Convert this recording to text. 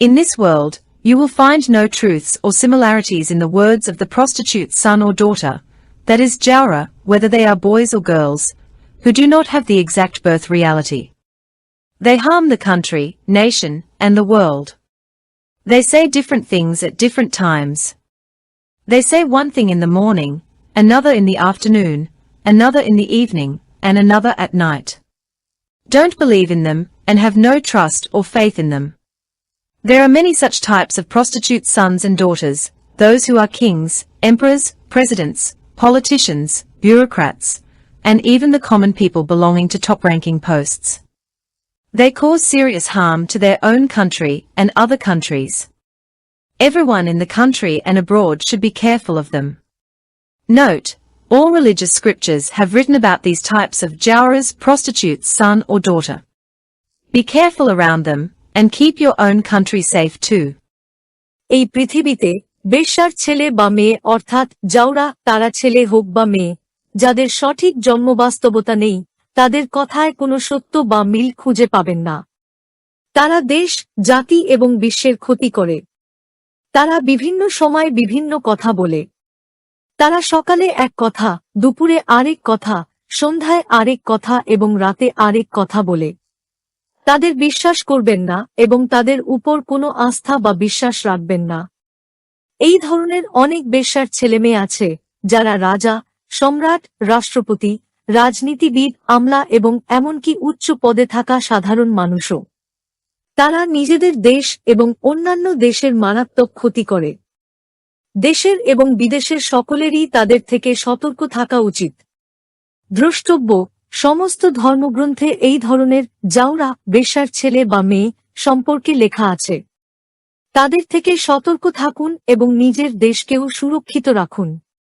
In this world, you will find no truths or similarities in the words of the prostitute's son or daughter, that is Jawra, whether they are boys or girls, who do not have the exact birth reality. They harm the country, nation, and the world. They say different things at different times. They say one thing in the morning, another in the afternoon, another in the evening, and another at night. Don't believe in them, and have no trust or faith in them. There are many such types of prostitute sons and daughters, those who are kings, emperors, presidents, politicians, bureaucrats, and even the common people belonging to top-ranking posts. They cause serious harm to their own country and other countries. Everyone in the country and abroad should be careful of them. Note, all religious scriptures have written about these types of Jawra's prostitute's son or daughter. Be careful around them, and keep your own country safe too. এই পৃথিবীতে বেশ্যার ছেলে বা মেয়ে অর্থাৎ জাওরা তারা ছেলে হোক বা মেয়ে যাদের সঠিক জন্মবাস্তবতা নেই তাদের কথায় কোনো সত্য বা মিল খুঁজে পাবেন না। তারা দেশ, জাতি এবং বিশ্বের ক্ষতি করে। তারা বিভিন্ন সময় বিভিন্ন কথা বলে। তারা সকালে এক কথা, দুপুরে আরেক কথা, সন্ধ্যায় আরেক কথা এবং রাতে আরেক কথা বলে। তাদের বিশ্বাস করবেন না এবং তাদের উপর কোনো আস্থা বা বিশ্বাস রাখবেন না। এই ধরনের অনেক বেশ্যার ছেলেমেয়ে আছে যারা রাজা, সম্রাট, রাষ্ট্রপতি, রাজনীতিবিদ, আমলা এবং এমনকি উচ্চ পদে থাকা সাধারণ মানুষও। তারা নিজেদের দেশ এবং অন্যান্য দেশের মারাত্মক ক্ষতি করে। দেশের এবং বিদেশের সকলেরই তাদের থেকে সতর্ক থাকা উচিত। দ্রষ্টব্য, সমস্ত ধর্মগ্রন্থে এই ধরনের জাওরা বেশ্যার ছেলে বা মেয়ে সম্পর্কে লেখা আছে। তাদের থেকে সতর্ক থাকুন এবং নিজের দেশকেও সুরক্ষিত রাখুন।